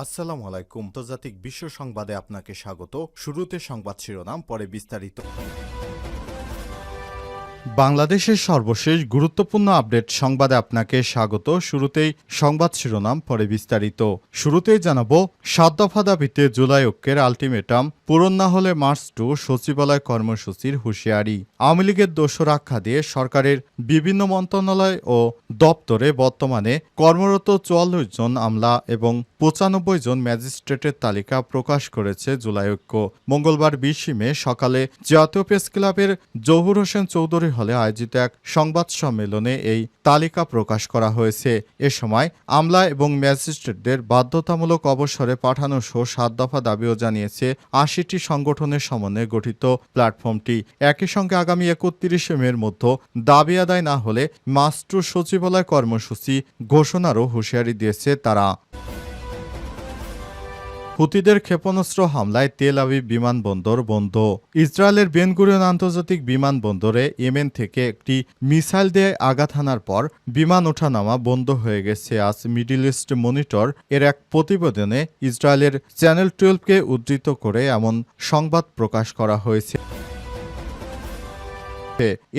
আসসালামু আলাইকুম। আন্তর্জাতিক বিশ্ব সংবাদে আপনাকে স্বাগত। শুরুতে সংবাদ শিরোনাম, পরে বিস্তারিত। বাংলাদেশের সর্বশেষ গুরুত্বপূর্ণ আপডেট সংবাদে আপনাকে স্বাগত। শুরুতেই সংবাদ শিরোনাম, পরে বিস্তারিত। শুরুতেই জানাবো, ৭ দফা দাবিতে জুলাই ঐক্যের আলটিমেটাম পূরণ না হলে মার্চ 2 সচিবালয় কর্মসূচির হুঁশিয়ারি। আওয়ামী লীগের দোসর আখ্যা দিয়ে সরকারের বিভিন্ন মন্ত্রণালয় ও দপ্তরে বর্তমানে কর্মরত ৪৪ জন আমলা এবং ৯৫ জন ম্যাজিস্ট্রেটের তালিকা প্রকাশ করেছে জুলাই ঐক্য। মঙ্গলবার ২০ মে সকালে জাতীয় প্রেস ক্লাবের জহুর হোসেন চৌধুরী হলে আয়োজিত এক সংবাদ সম্মেলনে এই তালিকা প্রকাশ করা হয়েছে। এ সময় আমলা এবং ম্যাজিস্ট্রেটদের বাধ্যতামূলক অবসরে পাঠানো সহ ৭ দফা দাবিও জানিয়েছে ৮০টি সংগঠনের সমন্বয়ে গঠিত প্ল্যাটফর্মটি। একই সঙ্গে আগামী ৩১ মের মধ্যে দাবি আদায় না হলে মার্চ 2 সচিবালয় কর্মসূচি ঘোষণারও হুঁশিয়ারি দিয়েছে তারা। হুতিদের ক্ষেপণাস্ত্র হামলায় তেল আবিব বিমানবন্দর বন্ধ। ইসরায়েলের বেন গুরিয়ন আন্তর্জাতিক বিমানবন্দরে ইয়েমেন থেকে একটি মিসাইল দিয়ে আঘাত হানার পর বিমান ওঠানামা বন্ধ হয়ে গেছে। আজ মিডল ইস্ট মনিটর এর এক প্রতিবেদনে ইসরায়েলের চ্যানেল 12কে উদ্ধৃত করে এমন সংবাদ প্রকাশ করা হয়েছে।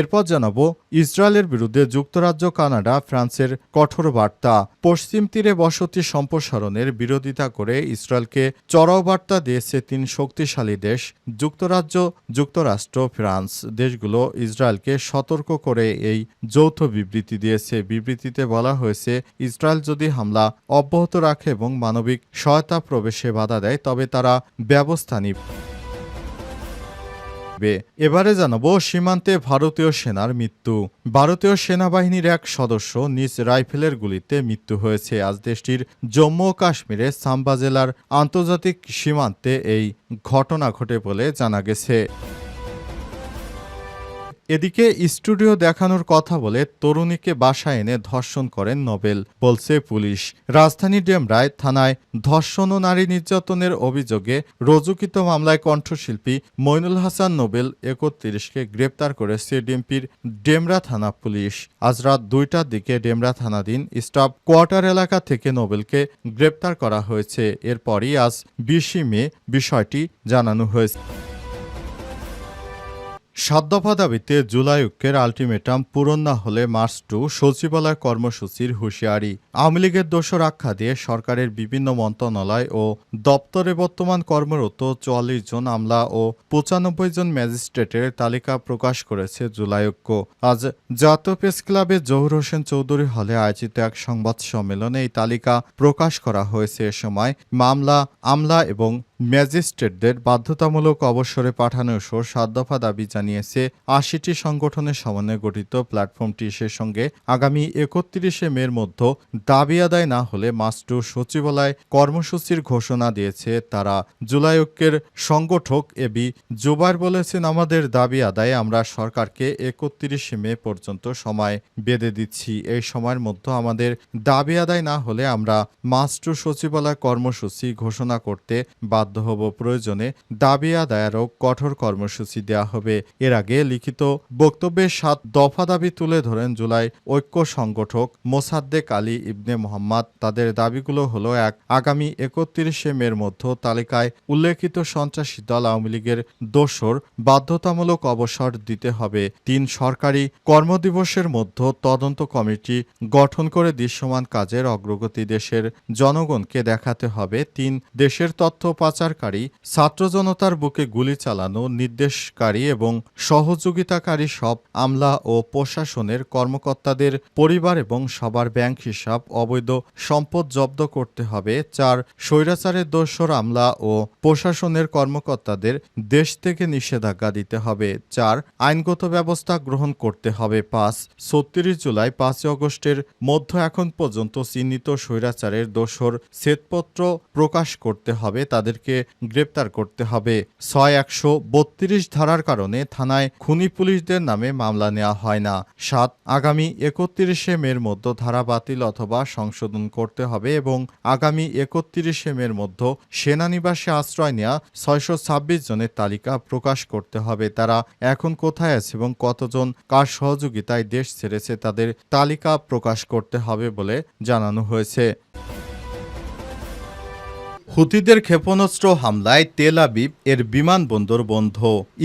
এরপর জানাবো, ইসরায়েলের বিরুদ্ধে যুক্তরাজ্য, কানাডা, ফ্রান্সের কঠোর বার্তা। পশ্চিম তীরে বসতি সম্প্রসারণের বিরোধিতা করে ইসরায়েলকে চড়াও বার্তা দিয়েছে ৩ শক্তিশালী দেশ যুক্তরাজ্য, যুক্তরাষ্ট্র, ফ্রান্স। দেশগুলো ইসরায়েলকে সতর্ক করে এই যৌথ বিবৃতি দিয়েছে। বিবৃতিতে বলা হয়েছে, ইসরায়েল যদি হামলা অব্যাহত রাখে এবং মানবিক সহায়তা প্রবেশে বাধা দেয় তবে তারা ব্যবস্থা নিবে। এবারে জানাবো, সীমান্তে ভারতীয় সেনার মৃত্যু। ভারতীয় সেনাবাহিনীর এক সদস্য নিজ রাইফেলের গুলিতে মৃত্যু হয়েছে। আজ দেশটির জম্মু ও কাশ্মীরের সাম্বা জেলার আন্তর্জাতিক সীমান্তে এই ঘটনা ঘটে বলে জানা গেছে। এদিকে স্টুডিও দেখানোর কথা বলে তরুণীকে বাসায় এনে ধর্ষণ করেন নোবেল, বলছে পুলিশ। রাজধানী ডেমরায় থানায় ধর্ষণ ও নারী নির্যাতনের অভিযোগে রুজুকৃত মামলায় কণ্ঠশিল্পী মইনুল হাসান নোবেল ৩১কে গ্রেপ্তার করেছে ডিএমপির ডেমরা থানা পুলিশ। আজ রাত ২টার দিকে ডেমরা থানাধীন স্টাফ কোয়ার্টার এলাকা থেকে নোবেলকে গ্রেপ্তার করা হয়েছে। এরপরই আজ ২০ মে বিষয়টি জানানো হয়েছে। ৭ দফা দাবিতে জুলাই ঐক্যের আলটিমেটাম পূরণ না হলে মার্চ 2 সচিবালয় কর্মসূচির হুঁশিয়ারি। আওয়ামী লীগের দোসর আখ্যা দিয়ে সরকারের বিভিন্ন মন্ত্রণালয় ও দপ্তরে বর্তমান কর্মরত ৪৪ জন আমলা ও ৯৫ জন ম্যাজিস্ট্রেটের তালিকা প্রকাশ করেছে জুলাই ঐক্য। আজ জাতীয় প্রেস ক্লাবে জহুর হোসেন চৌধুরী হলে আয়োজিত এক সংবাদ সম্মেলনে এই তালিকা প্রকাশ করা হয়েছে। এ সময় আমলা এবং ম্যাজিস্ট্রেটদের বাধ্যতামূলক অবসরে পাঠানো সহ ৭ দফা দাবি জানিয়েছে ৮০টি সংগঠনের সমন্বয়ে গঠিত প্ল্যাটফর্মটি। সে সঙ্গে আগামী ৩১ মের মধ্যে দাবি আদায় না হলে মার্চ 2 সচিবালয় কর্মসূচির ঘোষণা দিয়েছে তারা। জুলাই ঐক্যের সংগঠক এবি জুবায়ের বলেছেন, আমাদের দাবি আদায়ে আমরা সরকারকে ৩১ মে পর্যন্ত সময় বেঁধে দিচ্ছি। এই সময়ের মধ্যে আমাদের দাবি আদায় না হলে আমরা মার্চ 2 সচিবালয় কর্মসূচি ঘোষণা করতে বাধ্য হব। প্রয়োজনে দাবি আদায়েরও কঠোর কর্মসূচি দেওয়া হবে। এর আগে লিখিত বক্তব্যে ৭ দফা দাবি তুলে ধরেন জুলাই ঐক্য সংগঠক মোসাদ্দেক আলী ইবনে মোহাম্মদ। তাদের দাবিগুলো হলো: ১. আগামী ৩১ মের মধ্যে তালিকায় উল্লেখিত সন্ত্রাসী দল আওয়ামী লীগের দোসর বাধ্যতামূলক অবসর দিতে হবে। ৩. সরকারি কর্মদিবসের মধ্যে তদন্ত কমিটি গঠন করে দৃশ্যমান কাজের অগ্রগতি দেশের জনগণকে দেখাতে হবে। ৩. দেশের তথ্য পাচারকারী, ছাত্র জনতার বুকে গুলি চালানো, নির্দেশকারী এবং সহযোগিতাকারী সব আমলা ও প্রশাসনের কর্মকর্তাদের পরিবার এবং সবার ব্যাংক হিসাব, অবৈধ সম্পদ জব্দ করতে হবে। ৪. স্বৈরাচারের দোসর আমলা ও প্রশাসনের কর্মকর্তাদের দেশ থেকে নিষেধাজ্ঞা দিতে হবে। ৪. আইনগত ব্যবস্থা গ্রহণ করতে হবে। ৫. ৩৬ জুলাই ৫ আগস্টের মধ্যে এখন পর্যন্ত চিহ্নিত স্বৈরাচারের দোসর শ্বেতপত্র প্রকাশ করতে হবে, তাদেরকে গ্রেপ্তার করতে হবে। ৬. ১৩২ ধারার কারণে থানায় খুনি পুলিশদের নামে মামলা নেওয়া হয় না। ৭. আগামী ৩১ মের মধ্যে ধারা বাতিল অথবা সংশোধন করতে হবে এবং আগামী ৩১ মের মধ্যে সেনানিবাসে আশ্রয় নেওয়া ৬২৬ জনের তালিকা প্রকাশ করতে হবে। তারা এখন কোথায় আছে এবং কতজন কার সহযোগিতায় দেশ ছেড়েছে তাদের তালিকা প্রকাশ করতে হবে বলে জানানো হয়েছে। হুতিদের ক্ষেপণাস্ত্র হামলায় তেল আবিব এর বিমানবন্দর বন্ধ।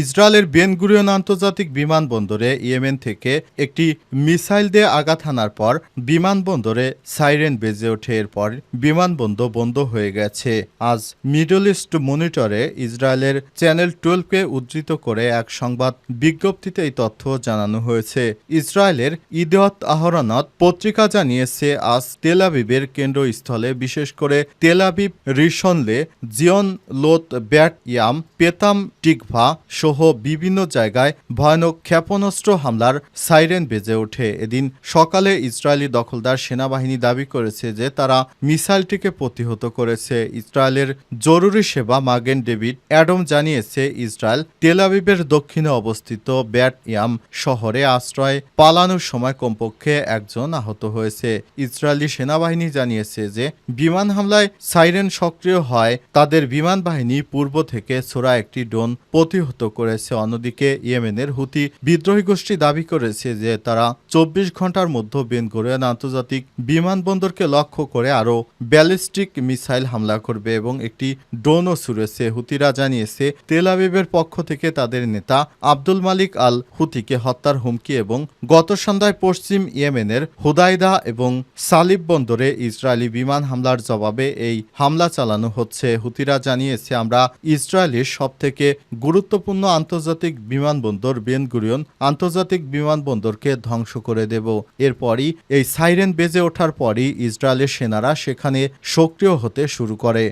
ইসরায়েলের বেন গুরিয়ন আন্তর্জাতিক বিমানবন্দরে ইয়েমেন থেকে একটি মিসাইল দিয়ে আঘাত হানার পর বিমানবন্দরে সাইরেন বেজে ওঠে। এরপর বিমানবন্দর বন্ধ হয়ে গেছে। আজ মিডল ইস্ট মনিটরে ইসরায়েলের চ্যানেল 12কে উদ্ধৃত করে এক সংবাদ বিজ্ঞপ্তিতে এই তথ্য জানানো হয়েছে। ইসরায়েলের ইদিয়ত আহরনত পত্রিকা জানিয়েছে, আজ তেল আবিবের কেন্দ্রস্থলে, বিশেষ করে তেল আবিব রিশনলে, জিয়ন লোত, ব্যাট ইয়াম, পেতাম টিকভা সহ বিভিন্ন জায়গায় ভয়ানক ক্ষেপণাস্ত্র হামলার সাইরেন বেজে ওঠে। এদিন সকালে ইসরায়েলি দখলদার সেনাবাহিনী দাবি করেছে যে তারা মিসাইলটিকে প্রতিহত করেছে। ইসরায়েলের জরুরি সেবা মাগেন ডেভিড অ্যাডম জানিয়েছে, ইসরায়েল তেল আবিবের দক্ষিণে অবস্থিত ব্যাট ইয়াম শহরে আশ্রয় পালানোর সময় কমপক্ষে একজন আহত হয়েছে। ইসরায়েলি সেনাবাহিনী জানিয়েছে যে বিমান হামলায় সাইরেন সক্রিয় হয় তাদের বিমান বাহিনী পূর্ব থেকে ছোড়া একটি ড্রোন প্রতিহত করেছে। অন্যদিকে ইয়েমেনের হুতি বিদ্রোহী গোষ্ঠী দাবি করেছে যে তারা 24 ঘন্টার মধ্যে বেন গুরিয়ন আন্তর্জাতিক বিমানবন্দরকে লক্ষ্য করে আরও ব্যালিস্টিক মিসাইল হামলা করবে এবং একটি ড্রোনও ছুড়েছে। হুতিরা জানিয়েছে, তেল আবিবের পক্ষ থেকে তাদের নেতা আব্দুল মালিক আল হুতিকে হত্যার হুমকি এবং গত সন্ধ্যায় পশ্চিম ইয়েমেনের হুদাইদা এবং সালিব বন্দরে ইসরায়েলি বিমান হামলার জবাবে এই হামলা চালানো হচ্ছে। হুতিরা জানিয়েছে, আমরা ইসরায়েলের সবথেকে গুরুত্বপূর্ণ আন্তর্জাতিক বিমানবন্দর বেন গুরিয়ন আন্তর্জাতিক বিমানবন্দরকে ধ্বংস করে দেব। এরপরই এই সাইরেন বেজে ওঠার পরই ইসরায়েলের সেনারা সেখানে সক্রিয় হতে শুরু করে।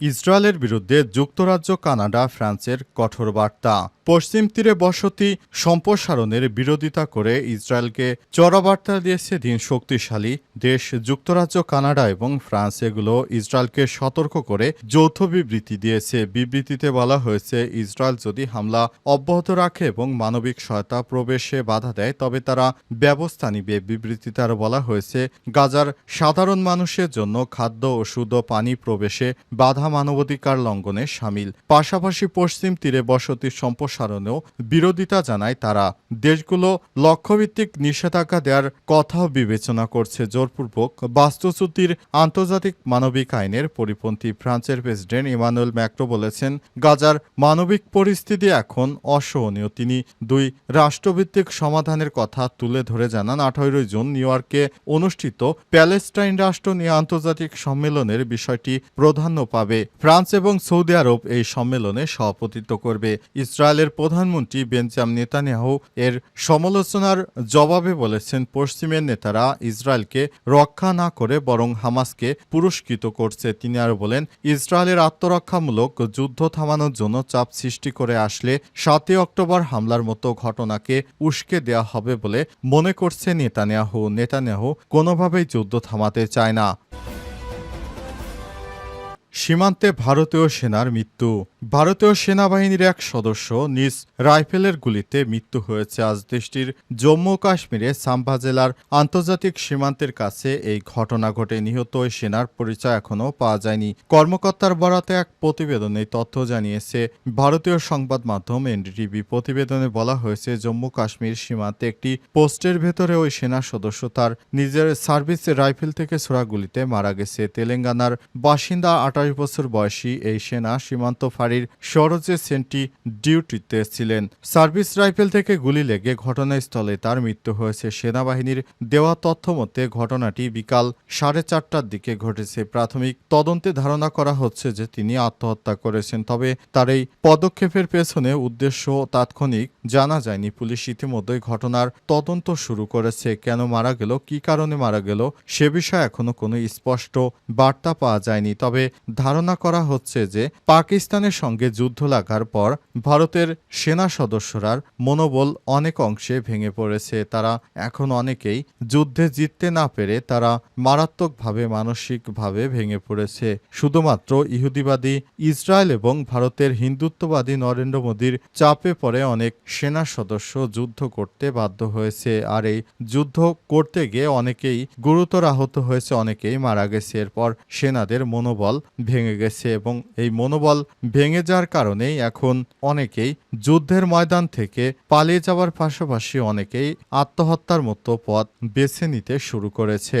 ইসরায়েলের বিরুদ্ধে যুক্তরাজ্য, কানাডা, ফ্রান্সের কঠোর বার্তা। পশ্চিম তীরে বসতি সম্প্রসারণের বিরোধিতা করে ইসরায়েলকে চড়া বার্তা দিয়েছে তিন শক্তিশালী দেশ যুক্তরাজ্য, কানাডা এবং ফ্রান্স। এগুলো ইসরায়েলকে সতর্ক করে যৌথ বিবৃতি দিয়েছে। বিবৃতিতে বলা হয়েছে, ইসরায়েল যদি হামলা অব্যাহত রাখে এবং মানবিক সহায়তা প্রবেশে বাধা দেয় তবে তারা ব্যবস্থা নিবে। বিবৃতিতে আরও বলা হয়েছে, গাজার সাধারণ মানুষের জন্য খাদ্য, ওষুধ ও পানি প্রবেশে বাধা মানবাধিকার লঙ্ঘনে শামিল। পাশাপাশি পশ্চিম তীরে বসতি সম্প্রসারণেও বিরোধিতা জানায় তারা। দেশগুলো লক্ষ্যভিত্তিক নিষেধাজ্ঞা দেওয়ার কথাও বিবেচনা করছে। জোরপূর্বক বাস্তুচ্যুতির আন্তর্জাতিক মানবিক আইনের পরিপন্থী। ফ্রান্সের প্রেসিডেন্ট ইমানুয়েল ম্যাক্রো বলেছেন, গাজার মানবিক পরিস্থিতি এখন অসহনীয়। তিনি দুই রাষ্ট্রভিত্তিক সমাধানের কথা তুলে ধরে জানান, 18 জুন নিউ ইয়র্কে অনুষ্ঠিত প্যালেস্টাইন রাষ্ট্র নিয়ে আন্তর্জাতিক সম্মেলনের বিষয়টি প্রাধান্য পাবে। ফ্রান্স এবং সৌদি আরব এই সম্মেলনে সভাপতিত্ব করবে। ইসরায়েলের প্রধানমন্ত্রী বেঞ্জামিন নেতানিয়াহু এর সমালোচনার জবাবে বলেছেন, পশ্চিমের নেতারা ইসরায়েলকে রক্ষা না করে বরং হামাসকে পুরস্কৃত করছে। তিনি আরও বলেন, ইসরায়েলের আত্মরক্ষামূলক যুদ্ধ থামানোর জন্য চাপ সৃষ্টি করে আসলে 7 অক্টোবর হামলার মতো ঘটনাকে উস্কে দেওয়া হবে বলে মনে করছে নেতানিয়াহু। নেতানিয়াহু কোনোভাবেই যুদ্ধ থামাতে চায় না। সীমান্তে ভারতীয় সেনার মৃত্যু। ভারতীয় সেনাবাহিনীর এক সদস্য নিজ রাইফেলের গুলিতে মৃত্যু হয়েছে। আজ দেশটির জম্মু কাশ্মীরে সাম্বা জেলার আন্তর্জাতিক সীমান্তের কাছে এই ঘটনা ঘটে। নিহত ওই সেনার পরিচয় এখনও পাওয়া যায়নি। কর্মকর্তার বরাতে এক প্রতিবেদনে তথ্য জানিয়েছে ভারতীয় সংবাদ মাধ্যম এনডিটিভি। প্রতিবেদনে বলা হয়েছে, জম্মু কাশ্মীর সীমান্তে একটি পোস্টের ভেতরে ওই সেনা সদস্য তার নিজের সার্ভিস রাইফেল থেকে ছোড়া গুলিতে মারা গেছে। তেলেঙ্গানার বাসিন্দা 28 বছর বয়সী এই সেনা সীমান্ত ফাঁড়ির সরজে সেন্টি ডিউটিতে ছিলেন। সার্ভিস রাইফেল থেকে গুলি লেগে ঘটনাস্থলে তার মৃত্যু হয়েছে। সেনাবাহিনীর দেওয়া তথ্য মতে ঘটনাটি বিকাল 4:30টার দিকে ঘটেছে। প্রাথমিক তদন্তে ধারণা করা হচ্ছে যে তিনি আত্মহত্যা করেছেন, তবে তার এই পদক্ষেপের পেছনে উদ্দেশ্য তাৎক্ষণিক জানা যায়নি। পুলিশ ইতিমধ্যেই ঘটনার তদন্ত শুরু করেছে। কেন মারা গেল, কী কারণে মারা গেল সে বিষয়ে এখনো কোনো স্পষ্ট বার্তা পাওয়া যায়নি। তবে ধারণা করা হচ্ছে যে পাকিস্তানের সঙ্গে যুদ্ধ লাগার পর ভারতের সেনা সদস্যরার মনোবল অনেক অংশে ভেঙে পড়েছে। তারা এখন অনেকেই যুদ্ধে জিততে না পেরে তারা মারাত্মকভাবে মানসিকভাবে ভেঙে পড়েছে। শুধুমাত্র ইহুদিবাদী ইসরায়েল এবং ভারতের হিন্দুত্ববাদী নরেন্দ্র মোদীর চাপে পড়ে অনেক সেনা সদস্য যুদ্ধ করতে বাধ্য হয়েছে। আর এই যুদ্ধ করতে গিয়ে অনেকেই গুরুতর আহত হয়েছে, অনেকেই মারা গেছে। এরপর সেনাদের মনোবল ভেঙে গেছে এবং এই মনোবল ভেঙে যাওয়ার কারণেই এখন অনেকেই যুদ্ধের ময়দান থেকে পালিয়ে যাওয়ার পাশাপাশি অনেকেই আত্মহত্যার মতো পথ বেছে নিতে শুরু করেছে।